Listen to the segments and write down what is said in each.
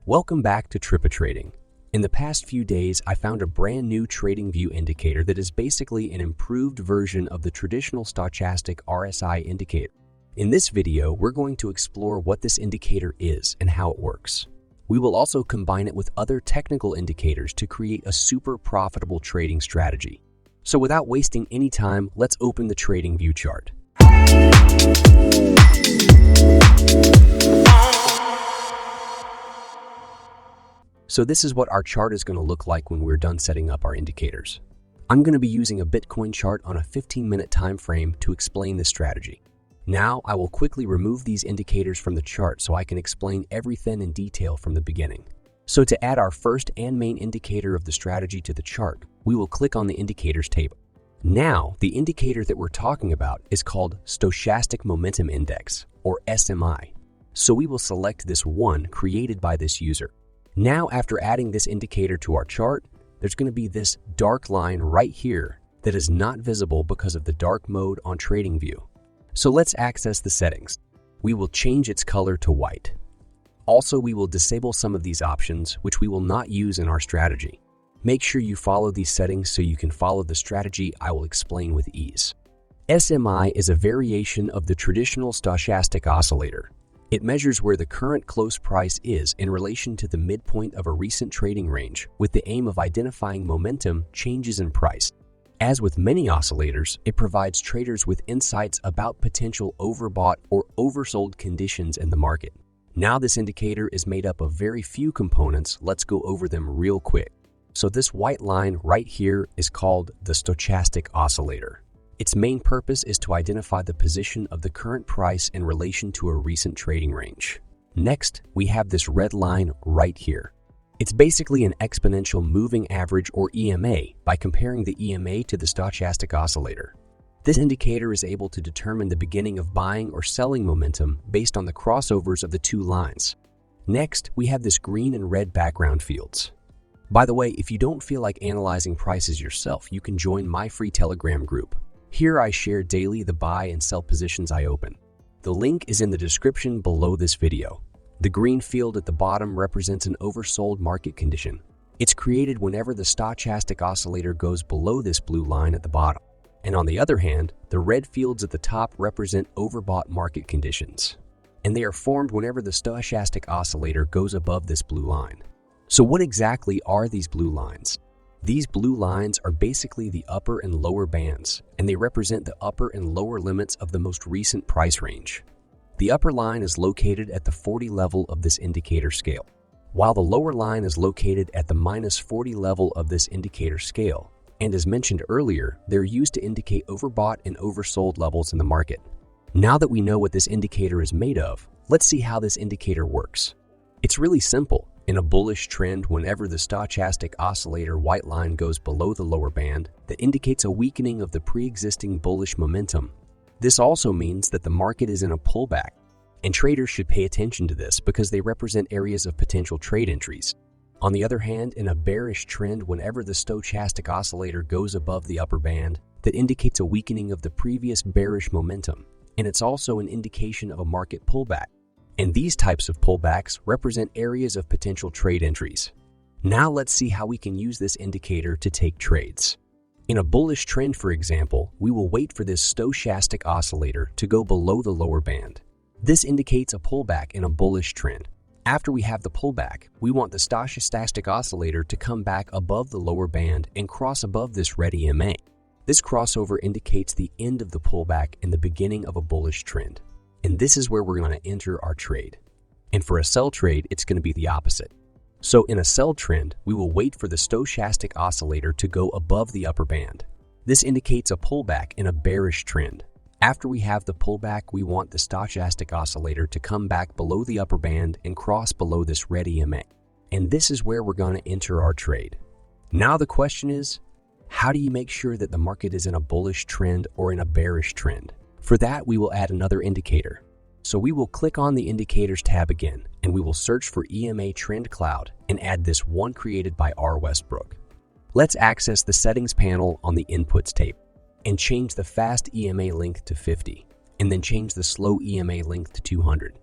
Welcome back to Trading. In the past few days, I found a brand new TradingView indicator that is basically an improved version of the traditional Stochastic RSI indicator. In this video, we're going to explore what this indicator is and how it works. We will also combine it with other technical indicators to create a super profitable trading strategy. So without wasting any time, let's open the TradingView chart. So this is what our chart is going to look like when we're done setting up our indicators. I'm going to be using a Bitcoin chart on a 15-minute time frame to explain this strategy. Now I will quickly remove these indicators from the chart so I can explain everything in detail from the beginning. So to add our first and main indicator of the strategy to the chart, we will click on the indicators table. Now, the indicator that we're talking about is called Stochastic Momentum Index, or SMI. So we will select this one created by this user. Now, after adding this indicator to our chart, there's going to be this dark line right here that is not visible because of the dark mode on TradingView. So let's access the settings. We will change its color to white. Also, we will disable some of these options, which we will not use in our strategy. Make sure you follow these settings so you can follow the strategy I will explain with ease. SMI is a variation of the traditional stochastic oscillator. It measures where the current close price is in relation to the midpoint of a recent trading range with the aim of identifying momentum changes in price. As with many oscillators, it provides traders with insights about potential overbought or oversold conditions in the market. Now this indicator is made up of very few components. Let's go over them real quick. So this white line right here is called the stochastic oscillator. Its main purpose is to identify the position of the current price in relation to a recent trading range. Next, we have this red line right here. It's basically an exponential moving average, or EMA, by comparing the EMA to the stochastic oscillator. This indicator is able to determine the beginning of buying or selling momentum based on the crossovers of the two lines. Next, we have this green and red background fields. By the way, if you don't feel like analyzing prices yourself, you can join my free Telegram group. Here I share daily the buy and sell positions I open. The link is in the description below this video. The green field at the bottom represents an oversold market condition. It's created whenever the stochastic oscillator goes below this blue line at the bottom. And on the other hand, the red fields at the top represent overbought market conditions. And they are formed whenever the stochastic oscillator goes above this blue line. So what exactly are these blue lines? These blue lines are basically the upper and lower bands, and they represent the upper and lower limits of the most recent price range. The upper line is located at the 40 level of this indicator scale, while the lower line is located at the -40 level of this indicator scale. And as mentioned earlier, they're used to indicate overbought and oversold levels in the market. Now that we know what this indicator is made of, let's see how this indicator works. It's really simple. In a bullish trend, whenever the stochastic oscillator white line goes below the lower band, that indicates a weakening of the pre-existing bullish momentum. This also means that the market is in a pullback, and traders should pay attention to this because they represent areas of potential trade entries. On the other hand, in a bearish trend, whenever the stochastic oscillator goes above the upper band, that indicates a weakening of the previous bearish momentum, and it's also an indication of a market pullback. And these types of pullbacks represent areas of potential trade entries. Now let's see how we can use this indicator to take trades. In a bullish trend, for example, we will wait for this stochastic oscillator to go below the lower band. This indicates a pullback in a bullish trend. After we have the pullback, we want the stochastic oscillator to come back above the lower band and cross above this red EMA. This crossover indicates the end of the pullback and the beginning of a bullish trend. And this is where we're going to enter our trade. And for a sell trade, it's going to be the opposite. So in a sell trend, we will wait for the stochastic oscillator to go above the upper band. This indicates a pullback in a bearish trend. After we have the pullback, we want the stochastic oscillator to come back below the upper band and cross below this red EMA. And this is where we're going to enter our trade. Now the question is, how do you make sure that the market is in a bullish trend or in a bearish trend? For that, we will add another indicator. So we will click on the Indicators tab again, and we will search for EMA Trend Cloud and add this one created by R. Westbrook. Let's access the Settings panel on the Inputs table and change the Fast EMA length to 50, and then change the Slow EMA length to 200.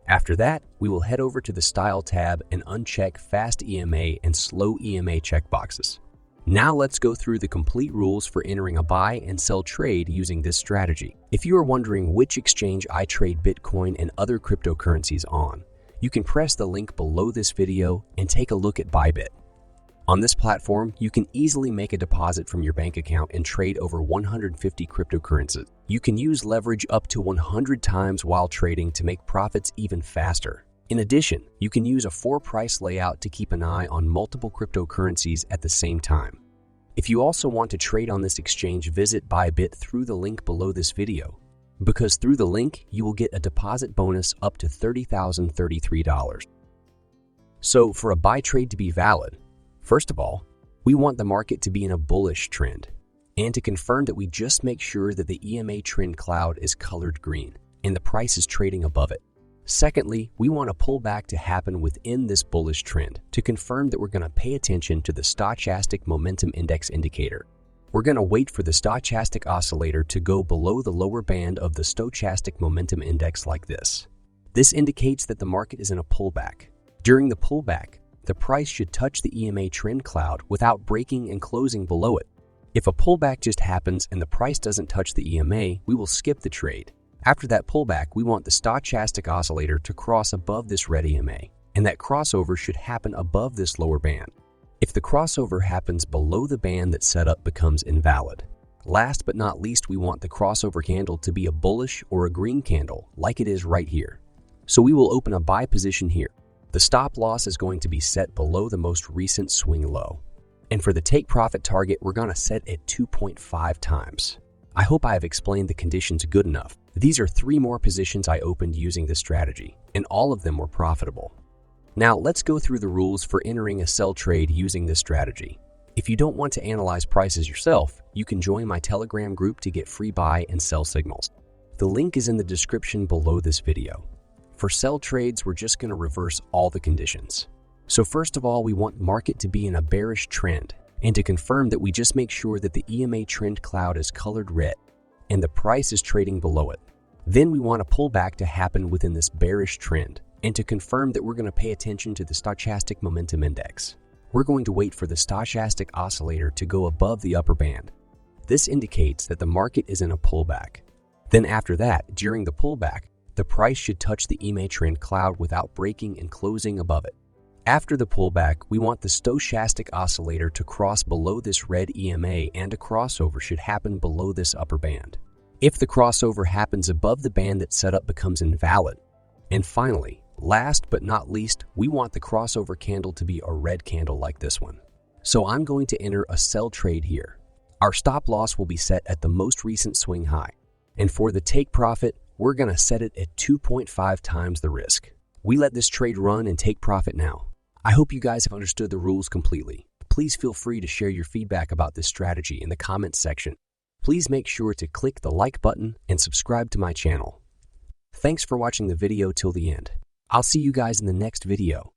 After that, we will head over to the Style tab and uncheck Fast EMA and Slow EMA checkboxes. Now let's go through the complete rules for entering a buy and sell trade using this strategy. If you are wondering which exchange I trade Bitcoin and other cryptocurrencies on, you can press the link below this video and take a look at Bybit. On this platform, you can easily make a deposit from your bank account and trade over 150 cryptocurrencies. You can use leverage up to 100 times while trading to make profits even faster. In addition, you can use a 4-price layout to keep an eye on multiple cryptocurrencies at the same time. If you also want to trade on this exchange, visit Bybit through the link below this video, because through the link, you will get a deposit bonus up to $30,033. So for a buy trade to be valid, first of all, we want the market to be in a bullish trend, and to confirm that we just make sure that the EMA Trend Cloud is colored green and the price is trading above it. Secondly, we want a pullback to happen within this bullish trend to confirm that we're going to pay attention to the Stochastic Momentum Index Indicator. We're going to wait for the stochastic oscillator to go below the lower band of the Stochastic Momentum Index like this. This indicates that the market is in a pullback. During the pullback, the price should touch the EMA Trend Cloud without breaking and closing below it. If a pullback just happens and the price doesn't touch the EMA, we will skip the trade. After that pullback, we want the stochastic oscillator to cross above this red EMA, and that crossover should happen above this lower band. If the crossover happens below the band that setup becomes invalid. Last but not least, we want the crossover candle to be a bullish or a green candle like it is right here. So we will open a buy position here. The stop loss is going to be set below the most recent swing low. And for the take profit target, we're going to set at 2.5 times. I hope I have explained the conditions good enough. These are 3 more positions I opened using this strategy, and all of them were profitable. Now let's go through the rules for entering a sell trade using this strategy. If you don't want to analyze prices yourself, you can join my Telegram group to get free buy and sell signals. The link is in the description below this video. For sell trades, we're just going to reverse all the conditions. So first of all, we want market to be in a bearish trend, and to confirm that we just make sure that the EMA Trend Cloud is colored red and the price is trading below it. Then we want a pullback to happen within this bearish trend, and to confirm that we're going to pay attention to the Stochastic Momentum Index. We're going to wait for the stochastic oscillator to go above the upper band. This indicates that the market is in a pullback. Then after that, during the pullback, the price should touch the EMA Trend Cloud without breaking and closing above it. After the pullback, we want the stochastic oscillator to cross below this red EMA, and a crossover should happen below this upper band. If the crossover happens above the band that setup becomes invalid. And finally, last but not least, we want the crossover candle to be a red candle like this one. So I'm going to enter a sell trade here. Our stop loss will be set at the most recent swing high. And for the take profit, we're going to set it at 2.5 times the risk. We let this trade run and take profit now. I hope you guys have understood the rules completely. Please feel free to share your feedback about this strategy in the comments section. Please make sure to click the like button and subscribe to my channel. Thanks for watching the video till the end. I'll see you guys in the next video.